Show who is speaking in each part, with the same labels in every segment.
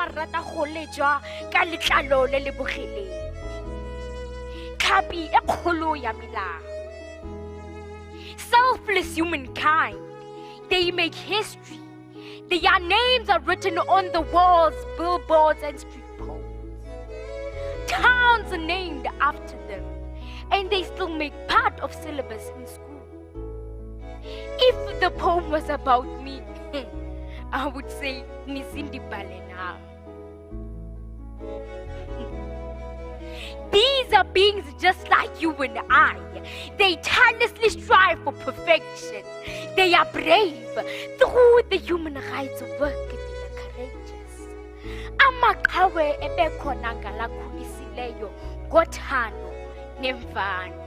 Speaker 1: ba rata go lejwa ka letlalo le le bogeleng. Tlhapi e kgolo ya melao. Selfless humankind, they make history. Their names are written on the walls, billboards, and street poles. Towns are named after them, and they still make part of syllabus in school. If the poem was about me, I would say Nizindi Balena. These are beings just like you and I. They tirelessly strive for perfection. They are brave. Through the human rights work, they are courageous. Amaqhawe ebekhona ngalakhulisileyo ngothando nemvano.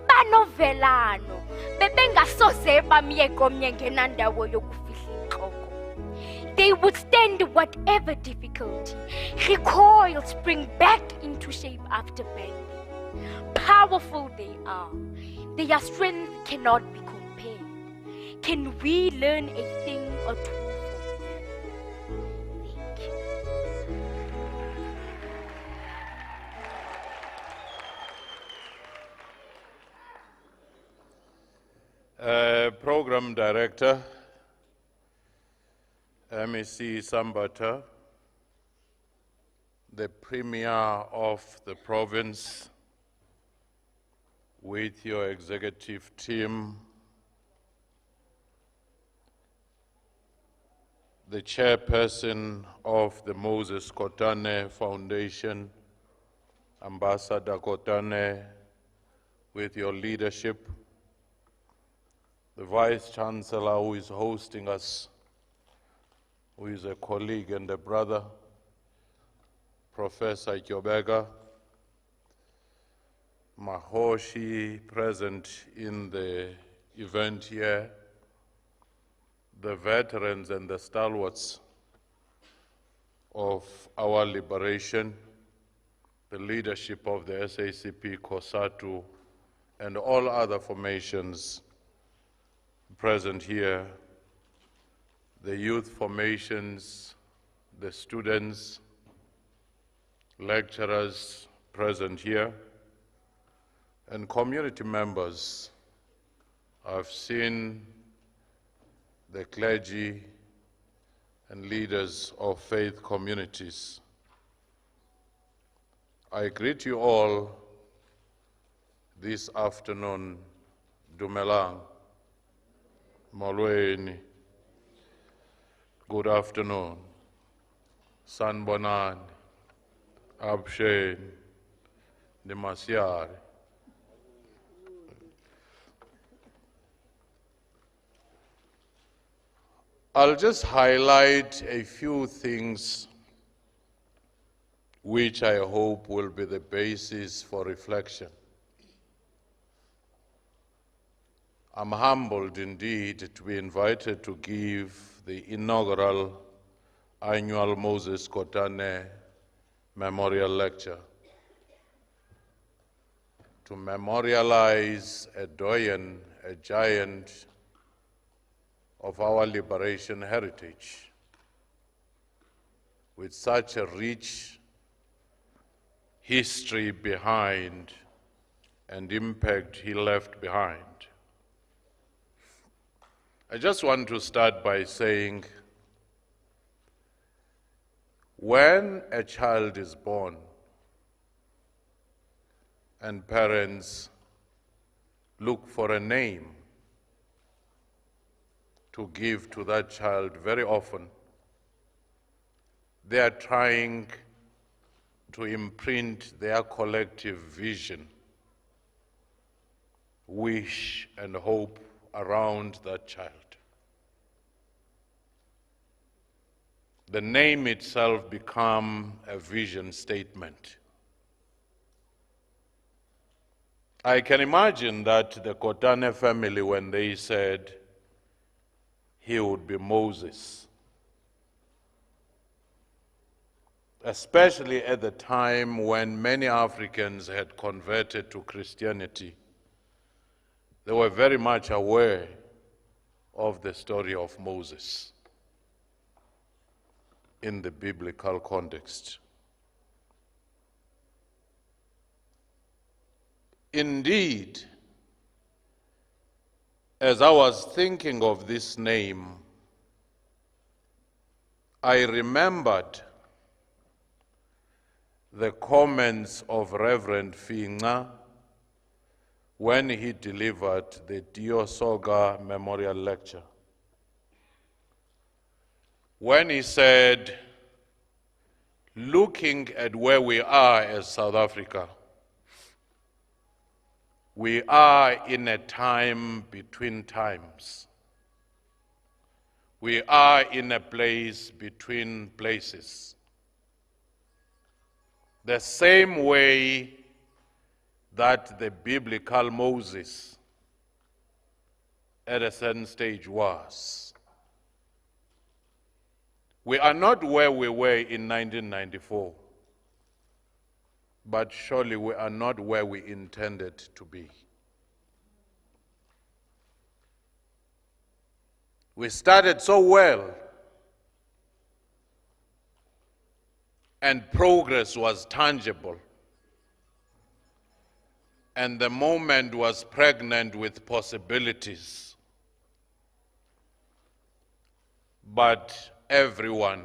Speaker 1: Banovelano bebengasoze bamye komnye ngenandawo yokufihla intloko. They would stand whatever difficulty. Recoil, spring back into shape after bending. Powerful they are. Their strength cannot be compared. Can we learn a thing or two from them? Thank
Speaker 2: you. Program Director, MEC Sambata, the Premier of the province, with your executive team, the chairperson of the Moses Kotane Foundation, Ambassador Kotane, with your leadership, the Vice Chancellor who is hosting us, who is a colleague and a brother, Professor Kyobega, Mahoshi present in the event here, the veterans and the stalwarts of our liberation, the leadership of the SACP, COSATU, and all other formations present here, the youth formations, the students, lecturers present here, and community members. I've seen the clergy and leaders of faith communities. I greet you all this afternoon, Dumelang, Molweni. Good afternoon, Sanbonani, Abshen, Demasiari. I'll just highlight a few things which I hope will be the basis for reflection. I'm humbled indeed to be invited to give the inaugural annual Moses Kotane Memorial Lecture to memorialize a doyen, a giant of our liberation heritage with such a rich history behind and impact he left behind. I just want to start by saying, when a child is born and parents look for a name to give to that child, very often they are trying to imprint their collective vision, wish, and hope around that child. The name itself becomes a vision statement. I can imagine that the Kotane family, when they said he would be Moses, especially at the time when many Africans had converted to Christianity, they were very much aware of the story of Moses. in the biblical context. Indeed, as I was thinking of this name, I remembered the comments of Reverend Finga when he delivered the Diosoga Memorial Lecture. When he said, looking at where we are as South Africa, we are in a time between times. We are in a place between places. The same way that the biblical Moses at a certain stage was. We are not where we were in 1994, but surely we are not where we intended to be. We started so well, and progress was tangible, and the moment was pregnant with possibilities. But everyone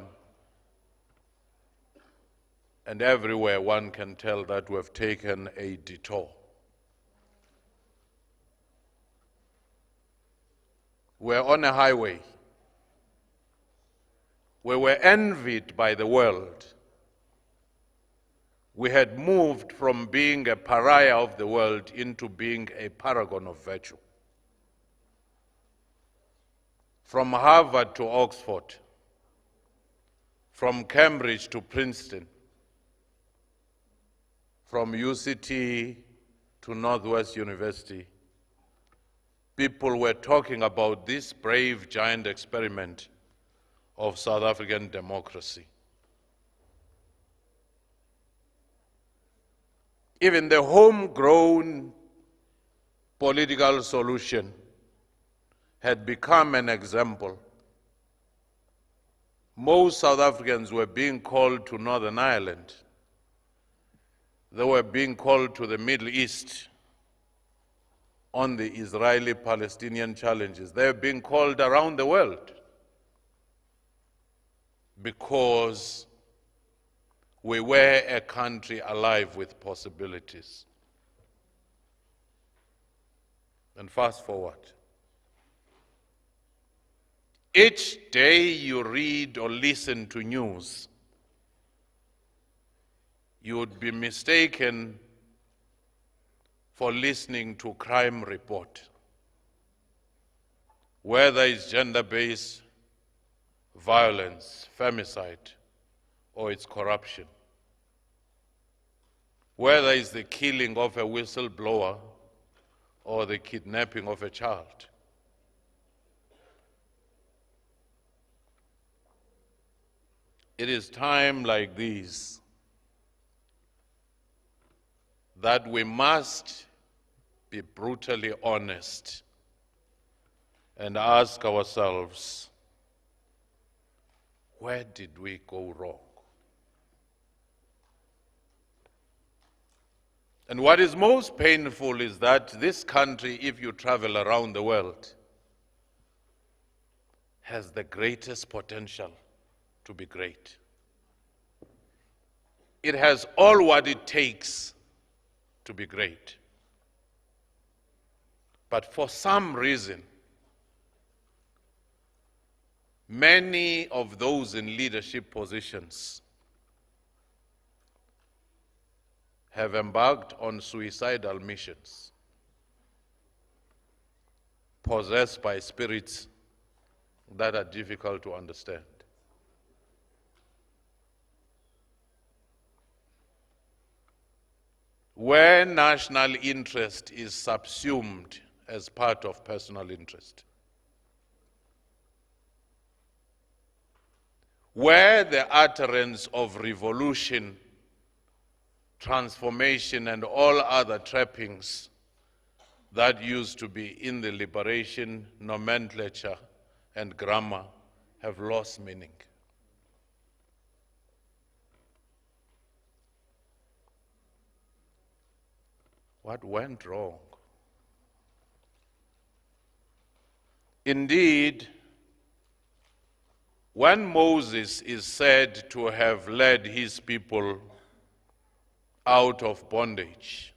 Speaker 2: and everywhere one can tell that we have taken a detour. We're on a highway. We were envied by the world. We had moved from being a pariah of the world into being a paragon of virtue. From Harvard to Oxford, from Cambridge to Princeton, from UCT to Northwest University, people were talking about this brave giant experiment of South African democracy. Even the homegrown political solution had become an example. Most South Africans were being called to Northern Ireland. They were being called to the Middle East on the Israeli-Palestinian challenges. They were being called around the world because we were a country alive with possibilities. And fast forward. Each day you read or listen to news, you would be mistaken for listening to crime report, whether it's gender-based violence, femicide, or it's corruption, whether it's the killing of a whistleblower or the kidnapping of a child. It is time like these that we must be brutally honest and ask ourselves, where did we go wrong? And what is most painful is that this country, if you travel around the world, has the greatest potential to be great. It has all what it takes to be great. But for some reason, many of those in leadership positions have embarked on suicidal missions, possessed by spirits that are difficult to understand. Where national interest is subsumed as part of personal interest, where the utterance of revolution, transformation, and all other trappings that used to be in the liberation nomenclature and grammar have lost meaning. What went wrong? Indeed, when Moses is said to have led his people out of bondage,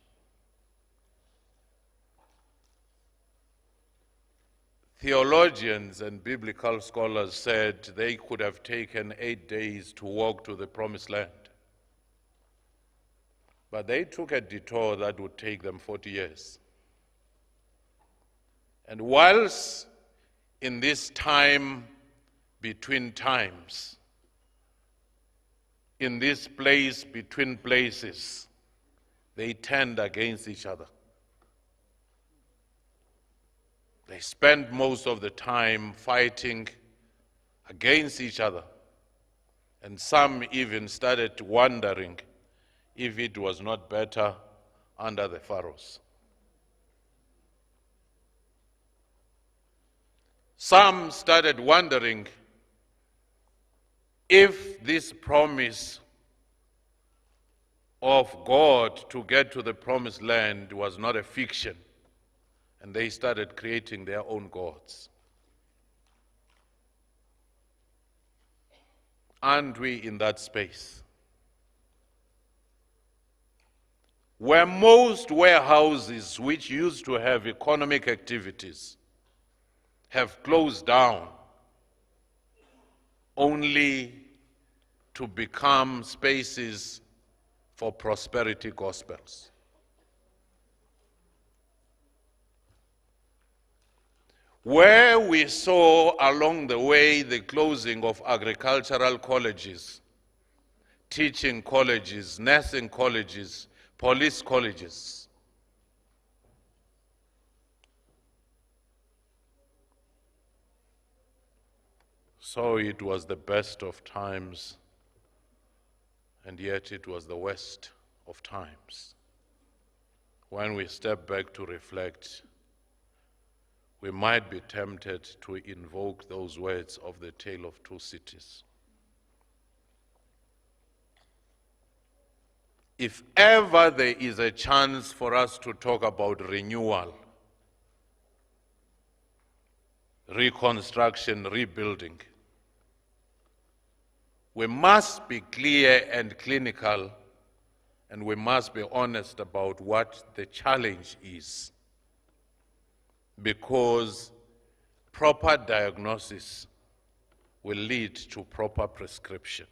Speaker 2: theologians and biblical scholars said they could have taken 8 days to walk to the promised land. But they took a detour that would take them 40 years. And whilst in this time between times, in this place between places, they turned against each other. They spent most of the time fighting against each other. And some even started wondering if it was not better under the pharaohs. Some started wondering if this promise of God to get to the promised land was not a fiction, and they started creating their own gods. Aren't we in that space? Where most warehouses which used to have economic activities have closed down only to become spaces for prosperity gospels. Where we saw along the way the closing of agricultural colleges, teaching colleges, nursing colleges, police colleges, so it was the best of times, and yet it was the worst of times. When we step back to reflect, we might be tempted to invoke those words of the Tale of Two Cities. If ever there is a chance for us to talk about renewal, reconstruction, rebuilding, we must be clear and clinical, and we must be honest about what the challenge is. Because proper diagnosis will lead to proper prescription.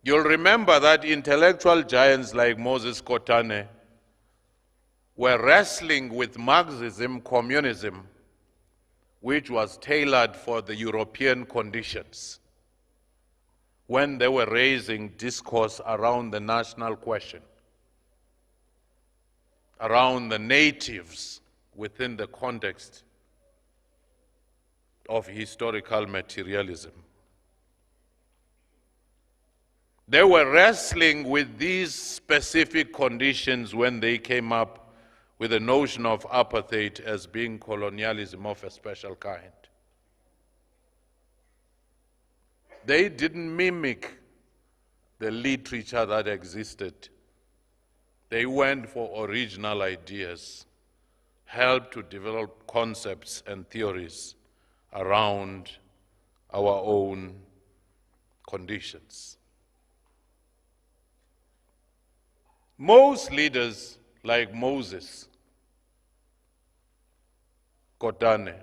Speaker 2: You'll remember that intellectual giants like Moses Kotane were wrestling with Marxism, communism, which was tailored for the European conditions, when they were raising discourse around the national question, around the natives within the context of historical materialism. They were wrestling with these specific conditions when they came up with the notion of apartheid as being colonialism of a special kind. They didn't mimic the literature that existed. They went for original ideas, helped to develop concepts and theories around our own conditions. Most leaders like Moses, Kotane,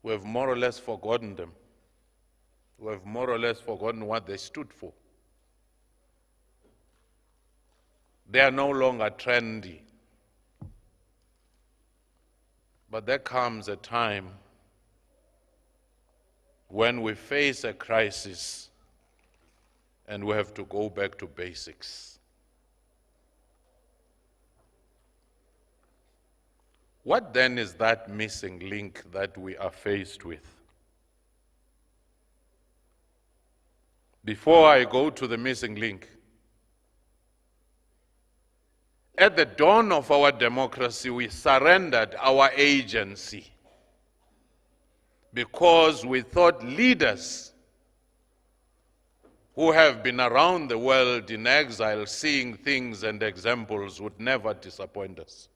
Speaker 2: we have more or less forgotten them. We have more or less forgotten what they stood for. They are no longer trendy. But there comes a time when we face a crisis and we have to go back to basics. What then is that missing link that we are faced with? Before I go to the missing link, at the dawn of our democracy, we surrendered our agency because we thought leaders who have been around the world in exile, seeing things and examples, would never disappoint us.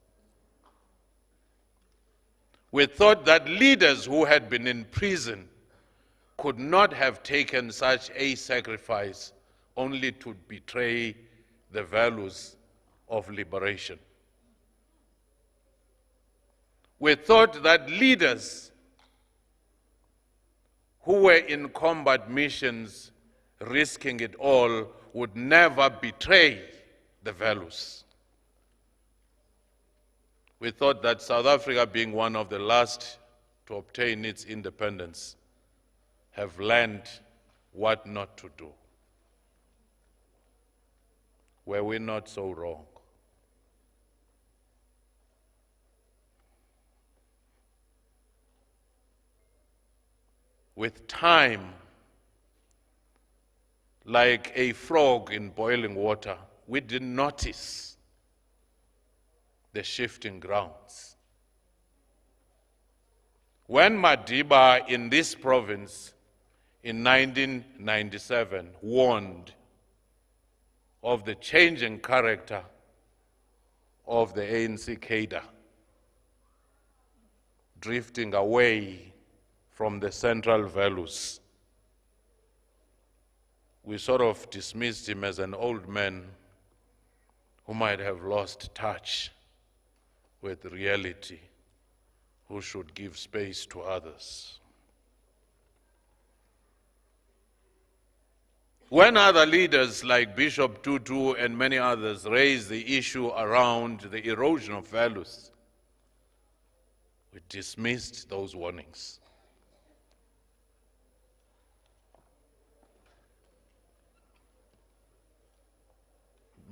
Speaker 2: We thought that leaders who had been in prison could not have taken such a sacrifice only to betray the values of liberation. We thought that leaders who were in combat missions, risking it all, would never betray the values. We thought that South Africa, being one of the last to obtain its independence, have learned what not to do. Were we not so wrong? With time, like a frog in boiling water, we didn't notice the shifting grounds. When Madiba in this province in 1997 warned of the changing character of the ANC cadre, drifting away from the central values, we sort of dismissed him as an old man who might have lost touch with reality, who should give space to others. When other leaders like Bishop Tutu and many others raised the issue around the erosion of values, we dismissed those warnings.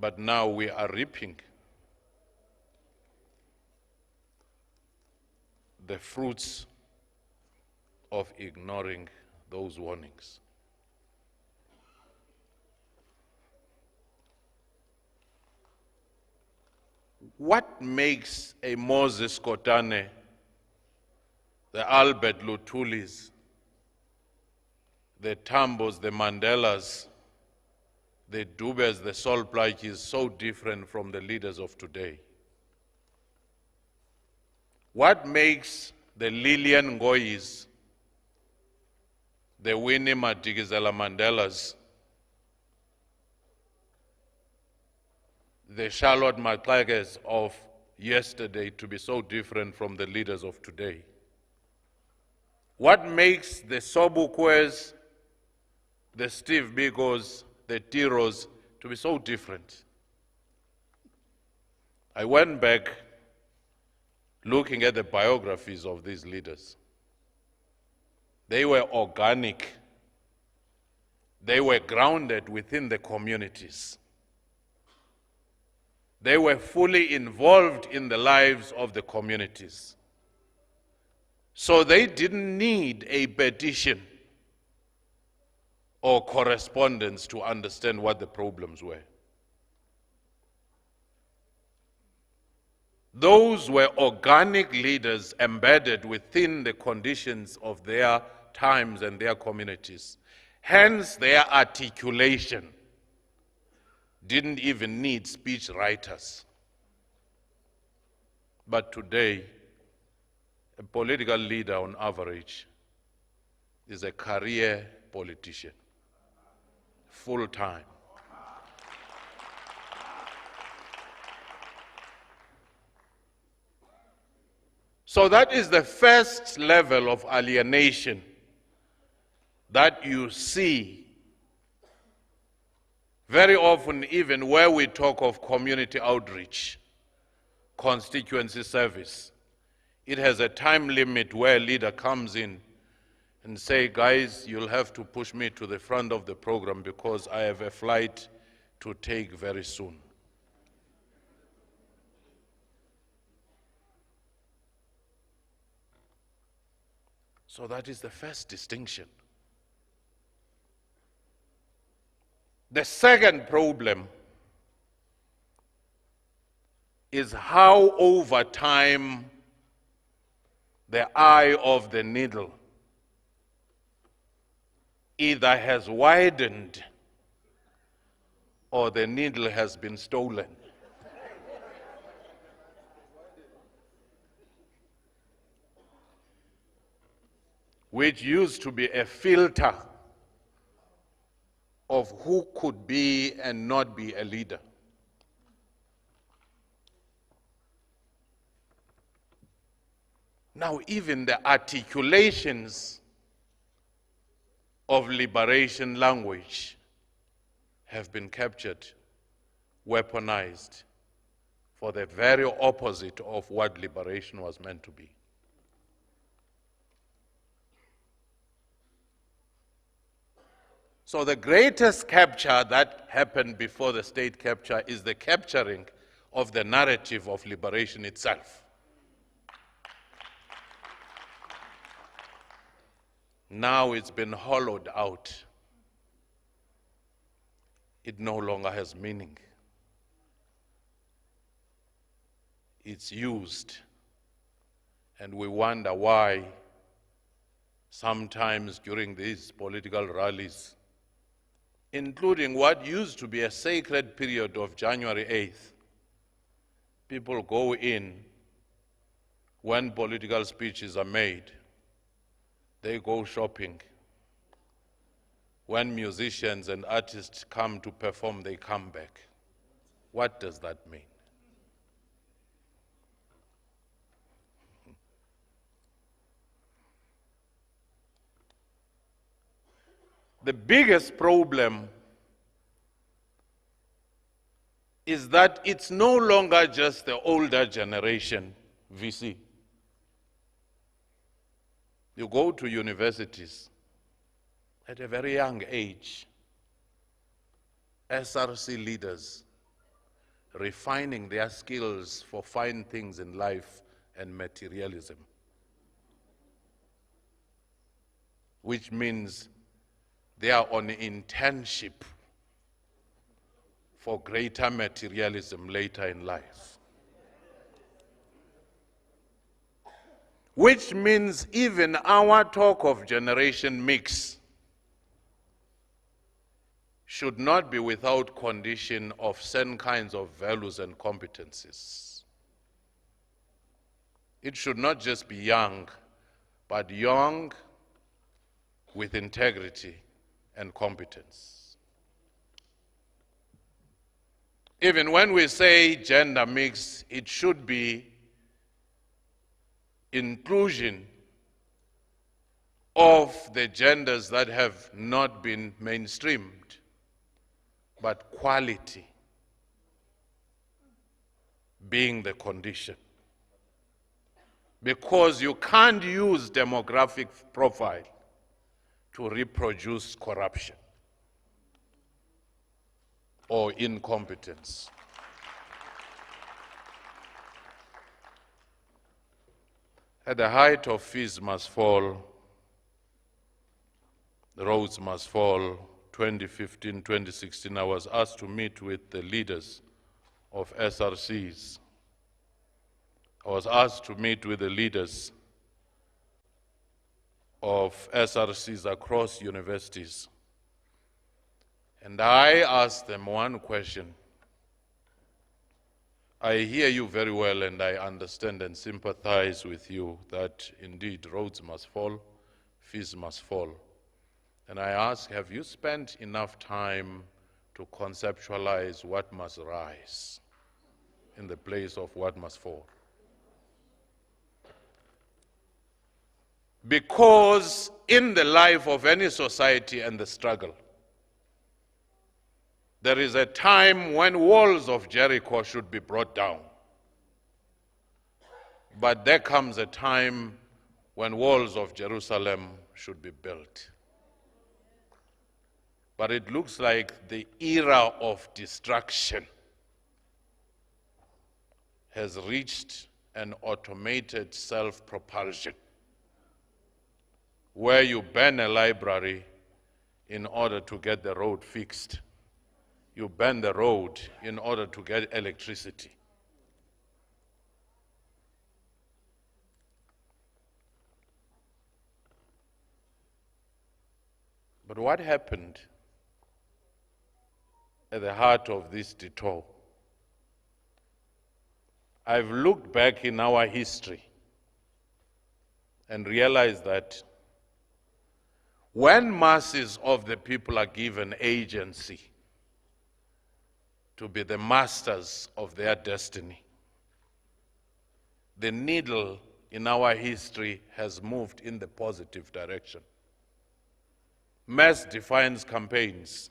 Speaker 2: But now we are reaping the fruits of ignoring those warnings. What makes a Moses Kotane, the Albert Lutulis, the Tambos, the Mandelas, the Dubes, the Sol Plaatjes so different from the leaders of today? What makes the Lillian Ngoyis, the Winnie Madikizela Mandelas, the Charlotte Maxakes of yesterday to be so different from the leaders of today? What makes the Sobukwes, the Steve Bigos, the Tiros to be so different? I went back looking at the biographies of these leaders. They were organic. They were grounded within the communities. They were fully involved in the lives of the communities. So they didn't need a petition or correspondence to understand what the problems were. Those were organic leaders embedded within the conditions of their times and their communities. Hence, their articulation didn't even need speech writers. But today, a political leader on average is a career politician, full-time. So that is the first level of alienation that you see very often, even where we talk of community outreach, constituency service. It has a time limit where a leader comes in and say, guys, you'll have to push me to the front of the program because I have a flight to take very soon. So that is the first distinction. The second problem is how over time the eye of the needle either has widened or the needle has been stolen. Which used to be a filter of who could be and not be a leader. Now, even the articulations of liberation language have been captured, weaponized, for the very opposite of what liberation was meant to be. So the greatest capture that happened before the state capture is the capturing of the narrative of liberation itself. Now it's been hollowed out. It no longer has meaning. It's used, and we wonder why sometimes during these political rallies, including what used to be a sacred period of January 8th, people go in when political speeches are made. They go shopping. When musicians and artists come to perform, they come back. What does that mean? The biggest problem is that it's no longer just the older generation VC. You go to universities at a very young age, SRC leaders refining their skills for fine things in life and materialism, which means they are on internship for greater materialism later in life. Which means even our talk of generation mix should not be without condition of certain kinds of values and competencies. It should not just be young, but young with integrity and competence. Even when we say gender mix, it should be inclusion of the genders that have not been mainstreamed, but quality being the condition. Because you can't use demographic profile to reproduce corruption or incompetence. At the height of fees must fall, the roads must fall, 2015, 2016, I was asked to meet with the leaders of SRCs. I was asked to meet with the leaders of SRCs across universities. And I asked them one question. I hear you very well and I understand and sympathize with you that indeed roads must fall, fees must fall. And I ask, have you spent enough time to conceptualize what must rise in the place of what must fall? Because in the life of any society and the struggle, there is a time when walls of Jericho should be brought down. But there comes a time when walls of Jerusalem should be built. But it looks like the era of destruction has reached an automated self-propulsion, where you burn a library in order to get the road fixed. You burn the road in order to get electricity. But what happened at the heart of this detour. I've looked back in our history and realized that when masses of the people are given agency to be the masters of their destiny, the needle in our history has moved in the positive direction. Mass defiance campaigns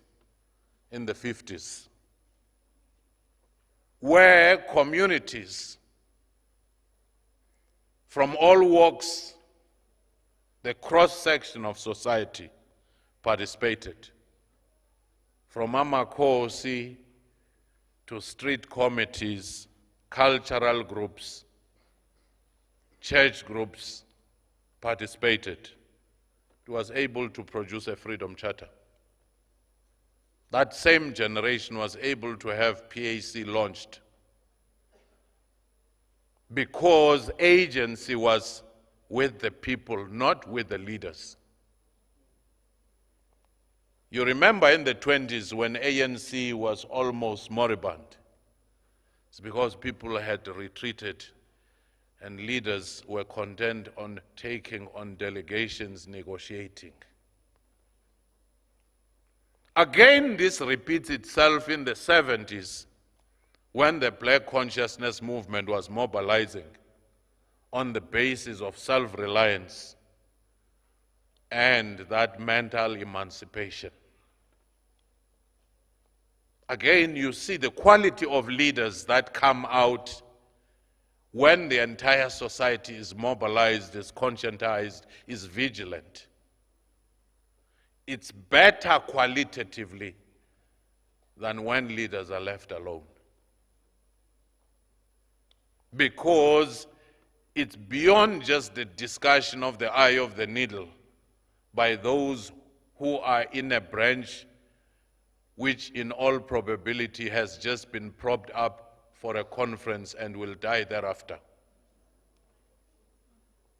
Speaker 2: in the 50s, where communities from all walks, the cross-section of society participated, from amakosi to street committees, cultural groups, church groups participated. It was able to produce a freedom charter. That same generation was able to have PAC launched because agency was with the people, not with the leaders. You remember in the 20s when ANC was almost moribund. It's because people had retreated and leaders were content on taking on delegations, negotiating. Again, this repeats itself in the 70s when the Black consciousness movement was mobilizing on the basis of self-reliance and that mental emancipation. Again, you see the quality of leaders that come out when the entire society is mobilized, is conscientized, is vigilant. It's better qualitatively than when leaders are left alone. Because it's beyond just the discussion of the eye of the needle by those who are in a branch which in all probability has just been propped up for a conference and will die thereafter.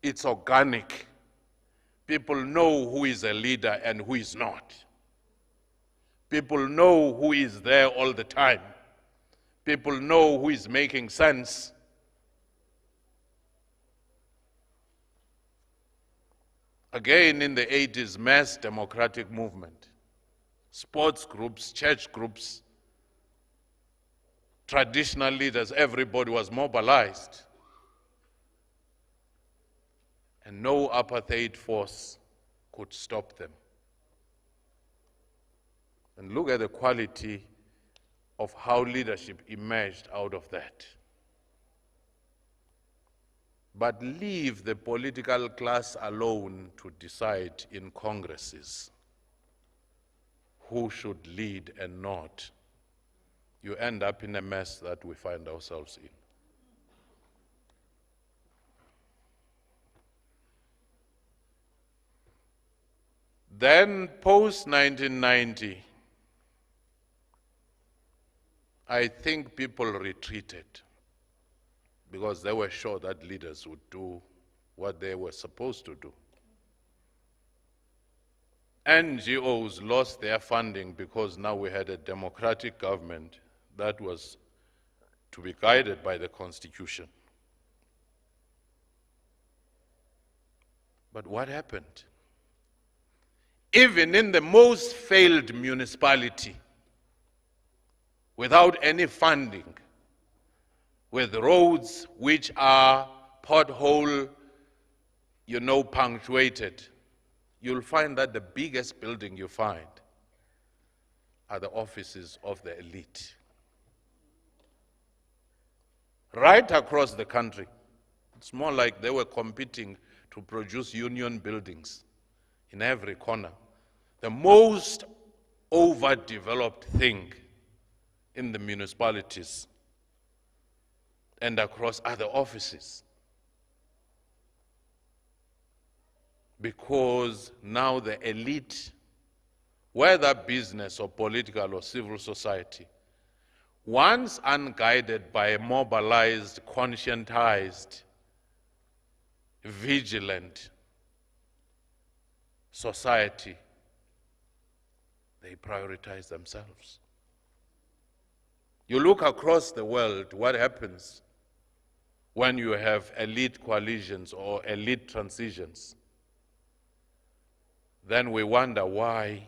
Speaker 2: It's organic. People know who is a leader and who is not. People know who is there all the time. People know who is making sense. Again, in the 80s, mass democratic movement, sports groups, church groups, traditional leaders, everybody was mobilized. And no apartheid force could stop them. And look at the quality of how leadership emerged out of that. But leave the political class alone to decide in congresses who should lead and not. You end up in a mess that we find ourselves in. Then, post-1990, I think people retreated because they were sure that leaders would do what they were supposed to do. NGOs lost their funding because now we had a democratic government that was to be guided by the Constitution. But what happened? Even in the most failed municipality, without any funding, with roads which are pothole, punctuated, you'll find that the biggest building you find are the offices of the elite. Right across the country, it's more like they were competing to produce union buildings in every corner. The most overdeveloped thing in the municipalities and across other offices. Because now the elite, whether business or political or civil society, once unguided by a mobilized, conscientized, vigilant society, they prioritize themselves. You look across the world, what happens when you have elite coalitions or elite transitions? Then we wonder why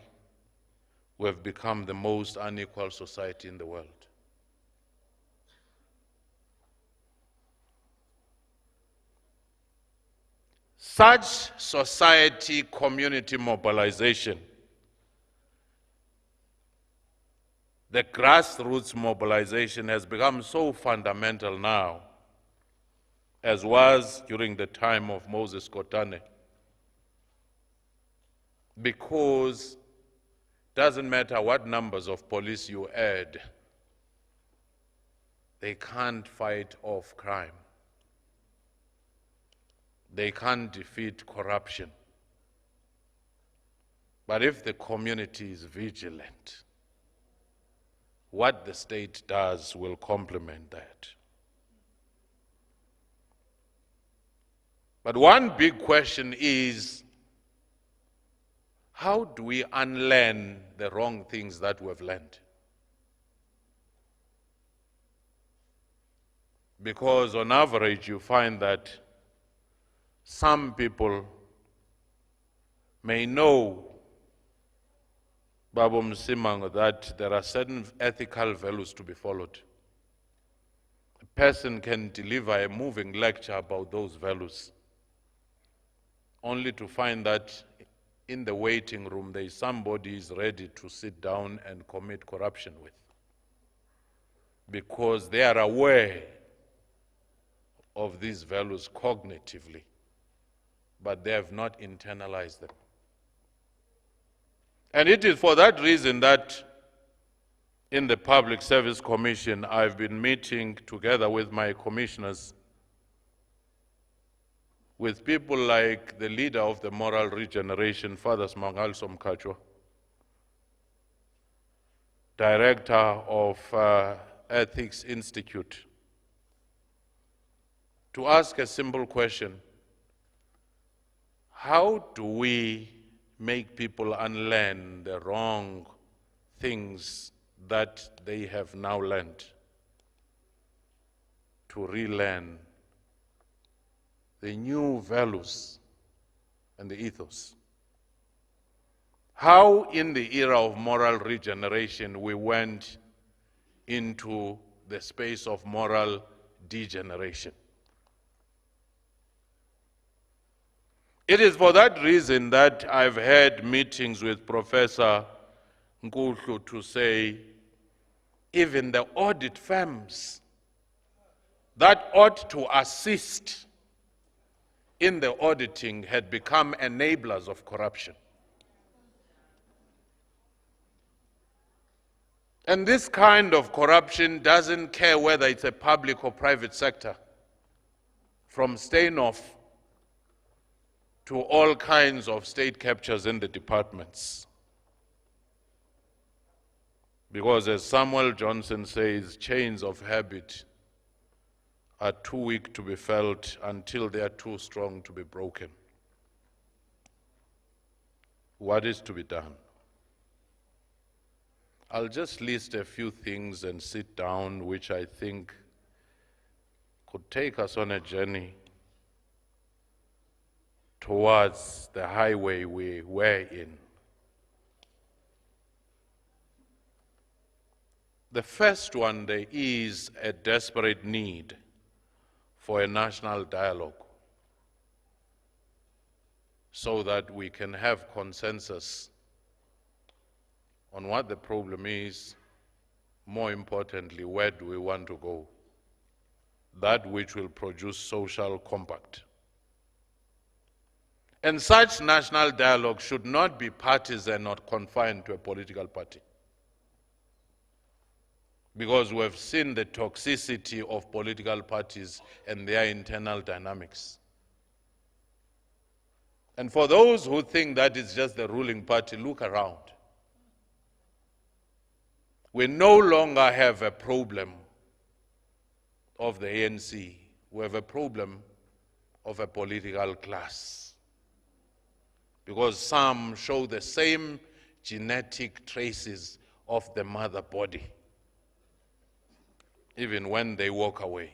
Speaker 2: we have become the most unequal society in the world. Such society community mobilization, the grassroots mobilization, has become so fundamental now, as was during the time of Moses Kotane, because it doesn't matter what numbers of police you add, they can't fight off crime. They can't defeat corruption. But if the community is vigilant, what the state does will complement that. But one big question is, how do we unlearn the wrong things that we've learned? Because on average, you find that some people may know, Babu Msimang, that there are certain ethical values to be followed. A person can deliver a moving lecture about those values, only to find that in the waiting room there is somebody who is ready to sit down and commit corruption with, because they are aware of these values cognitively, but they have not internalized them. And it is for that reason that in the Public Service Commission, I've been meeting together with my commissioners, with people like the leader of the Moral Regeneration, Father Smangal Somkachwa, director of Ethics Institute, to ask a simple question: how do we make people unlearn the wrong things that they have now learned, to relearn the new values and the ethos? How in the era of moral regeneration we went into the space of moral degeneration. It is for that reason that I've had meetings with Professor Nkulu to say, even the audit firms that ought to assist in the auditing had become enablers of corruption. And this kind of corruption doesn't care whether it's a public or private sector, from Steinhoff to all kinds of state captures in the departments. Because as Samuel Johnson says, chains of habit are too weak to be felt until they are too strong to be broken. What is to be done? I'll just list a few things and sit down, which I think could take us on a journey towards the highway we were in. The first one, there is a desperate need for a national dialogue so that we can have consensus on what the problem is. More importantly, where do we want to go? That which will produce social compact. And such national dialogue should not be partisan or confined to a political party, because we have seen the toxicity of political parties and their internal dynamics. And for those who think that it's just the ruling party, look around. We no longer have a problem of the ANC. We have a problem of a political class, because some show the same genetic traces of the mother body. even when they walk away.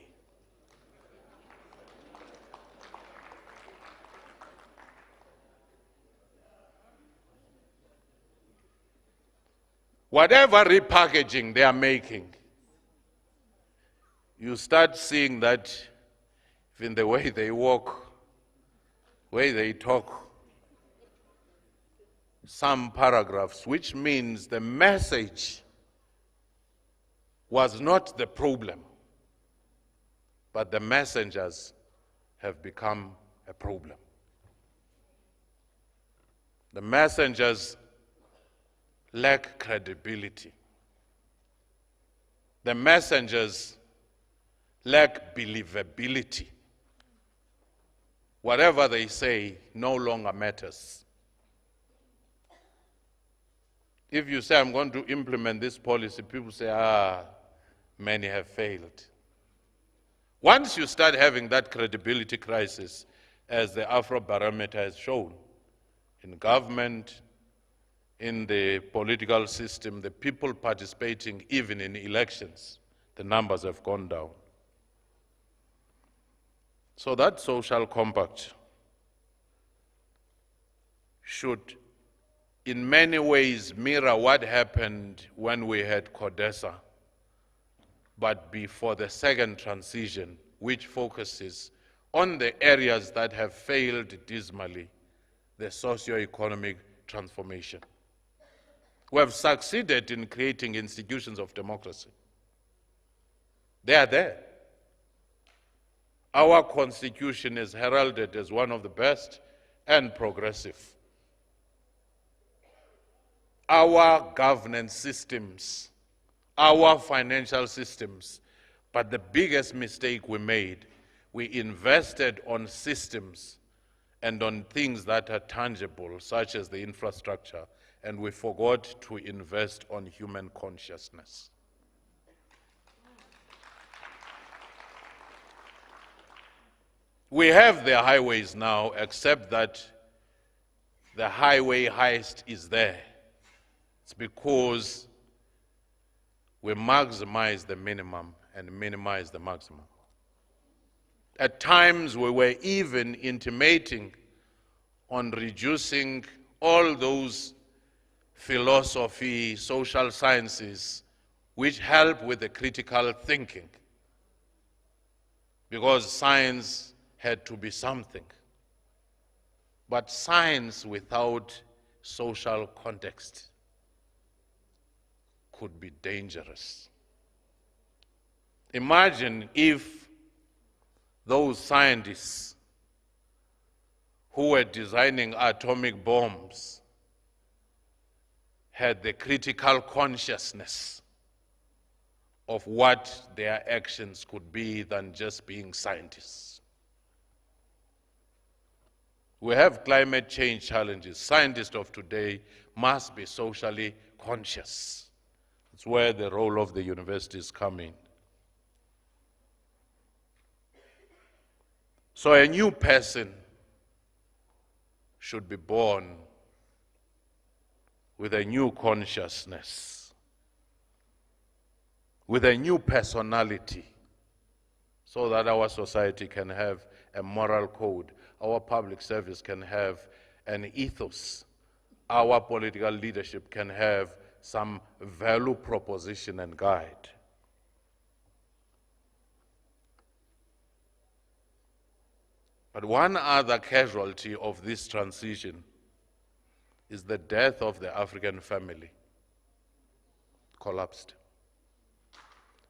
Speaker 2: Whatever repackaging they are making, you start seeing that in the way they walk, way they talk, some paragraphs, which means the message was not the problem, but the messengers have become a problem. The messengers lack credibility. The messengers lack believability. Whatever they say no longer matters. If you say, I'm going to implement this policy, people say, many have failed. Once you start having that credibility crisis, as the Afrobarometer has shown, in government, in the political system, the people participating even in elections, the numbers have gone down. So that social compact should in many ways mirror what happened when we had CODESA, but be for the second transition, which focuses on the areas that have failed dismally, the socio-economic transformation. We have succeeded in creating institutions of democracy. They are there. Our constitution is heralded as one of the best and progressive. Our governance systems, our financial systems, but the biggest mistake we made, we invested on systems and on things that are tangible, such as the infrastructure, and we forgot to invest on human consciousness. We have the highways now, except that the highway heist is there. It's because we maximize the minimum and minimize the maximum. At times we were even intimating on reducing all those philosophy, social sciences, which help with the critical thinking, because science had to be something. But science without social context could be dangerous. Imagine if those scientists who were designing atomic bombs had the critical consciousness of what their actions could be than just being scientists. We have climate change challenges. Scientists of today must be socially conscious. It's where the role of the universities come in. So a new person should be born with a new consciousness, with a new personality, so that our society can have a moral code, our public service can have an ethos, our political leadership can have some value proposition and guide. But one other casualty of this transition is the death of the African family. Collapsed.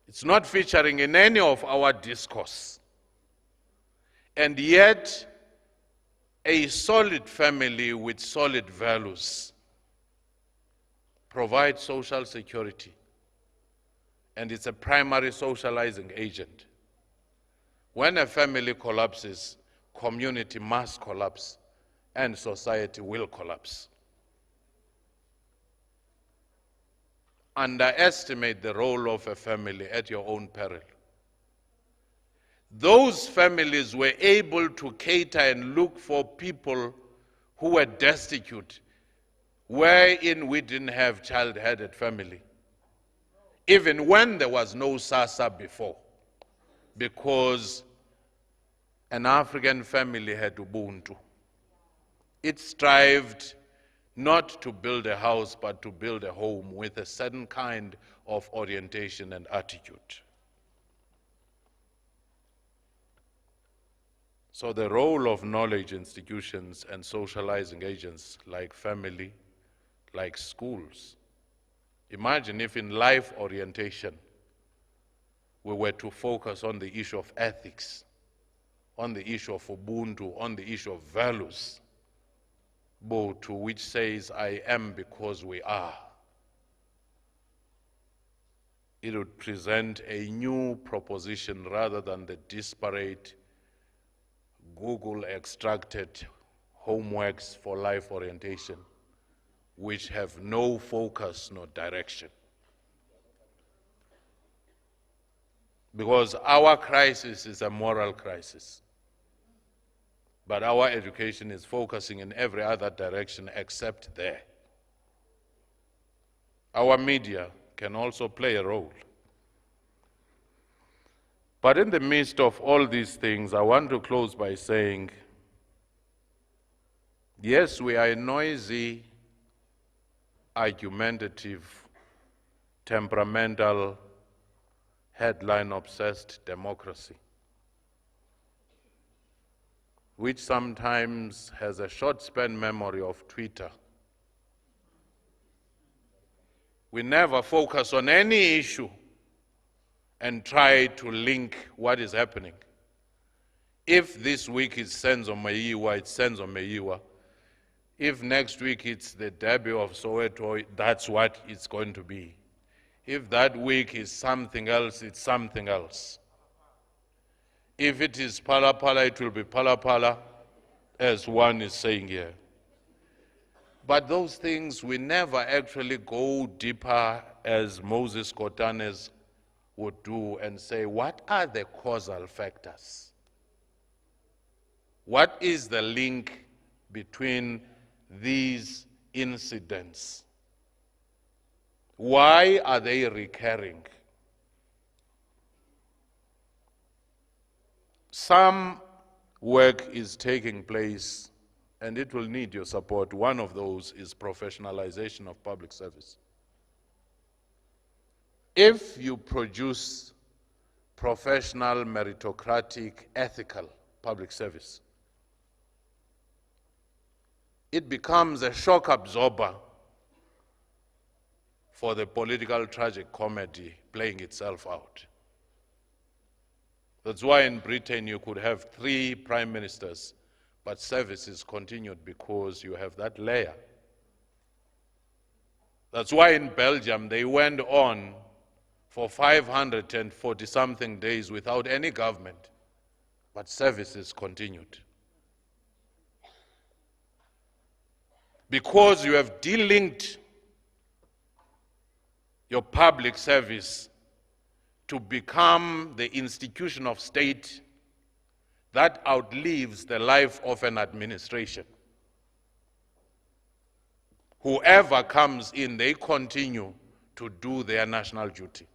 Speaker 2: It's not featuring in any of our discourse. And yet, a solid family with solid values provides social security, and it's a primary socializing agent. When a family collapses, community must collapse, and society will collapse. Underestimate the role of a family at your own peril. Those families were able to cater and look for people who were destitute, wherein we didn't have child-headed family. even when there was no SASA before, because an African family had Ubuntu. It strived not to build a house, but to build a home with a certain kind of orientation and attitude. So the role of knowledge institutions and socializing agents like family, like schools. Imagine if in life orientation we were to focus on the issue of ethics, on the issue of Ubuntu, on the issue of values, to which says, I am because we are. It would present a new proposition rather than the disparate Google extracted homeworks for life orientation, which have no focus nor direction. Because our crisis is a moral crisis. But our education is focusing in every other direction except there. Our media can also play a role. But in the midst of all these things, I want to close by saying, yes, we are a noisy, argumentative, temperamental, headline-obsessed democracy, which sometimes has a short-span memory of Twitter. We never focus on any issue and try to link what is happening. If this week is Senzo Mayiwa, it's Senzo Mayiwa. If next week it's the debut of Soweto, that's what it's going to be. If that week is something else, it's something else. If it is Pala Pala, it will be Pala Pala, as one is saying here. But those things, we never actually go deeper as Moses Kotane would do and say, what are the causal factors? What is the link between these incidents? Why are they recurring? Some work is taking place and it will need your support. One of those is professionalization of public service. If you produce professional, meritocratic, ethical public service, it becomes a shock absorber for the political tragic comedy playing itself out. That's why in Britain you could have 3 prime ministers, but services continued because you have that layer. That's why in Belgium they went on for 540-something days without any government, but services continued. Because you have delinked your public service to become the institution of state that outlives the life of an administration. Whoever comes in, they continue to do their national duty.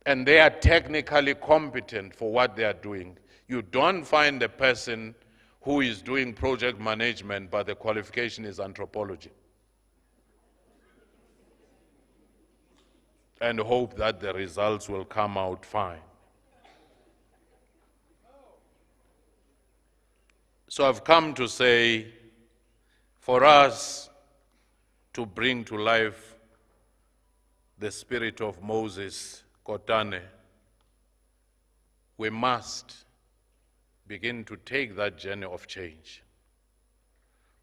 Speaker 2: And they are technically competent for what they are doing. You don't find a person who is doing project management, but the qualification is anthropology, and hope that the results will come out fine. So I've come to say, for us to bring to life the spirit of Moses Kotane, we must begin to take that journey of change.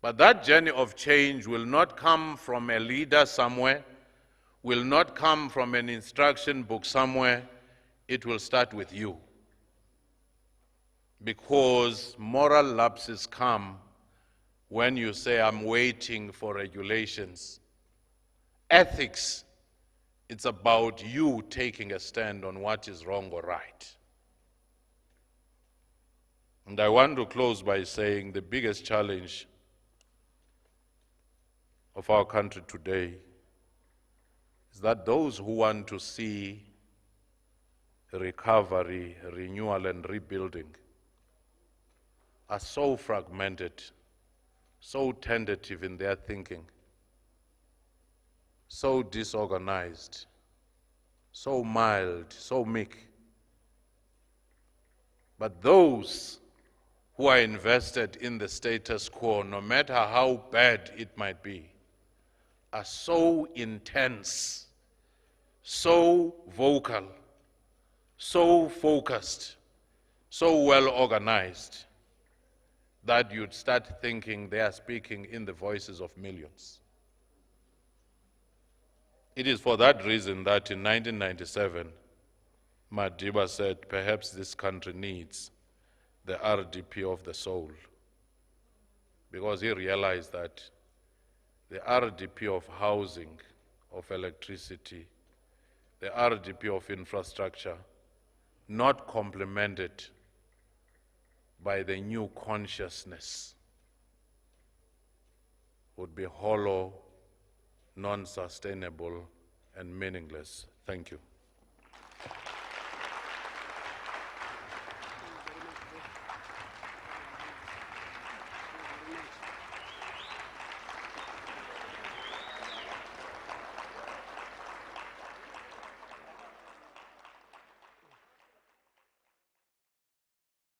Speaker 2: But that journey of change will not come from a leader somewhere, will not come from an instruction book somewhere. It will start with you. Because moral lapses come when you say, I'm waiting for regulations. Ethics, it's about you taking a stand on what is wrong or right. And I want to close by saying the biggest challenge of our country today is that those who want to see recovery, renewal, and rebuilding are so fragmented, so tentative in their thinking, so disorganized, so mild, so meek. But those who are invested in the status quo, no matter how bad it might be, are so intense, so vocal, so focused, so well organized, that you'd start thinking they are speaking in the voices of millions. It is for that reason that in 1997, Madiba said, perhaps this country needs the RDP of the soul, because he realized that the RDP of housing, of electricity, the RDP of infrastructure, not complemented by the new consciousness, would be hollow, non-sustainable, and meaningless. Thank you.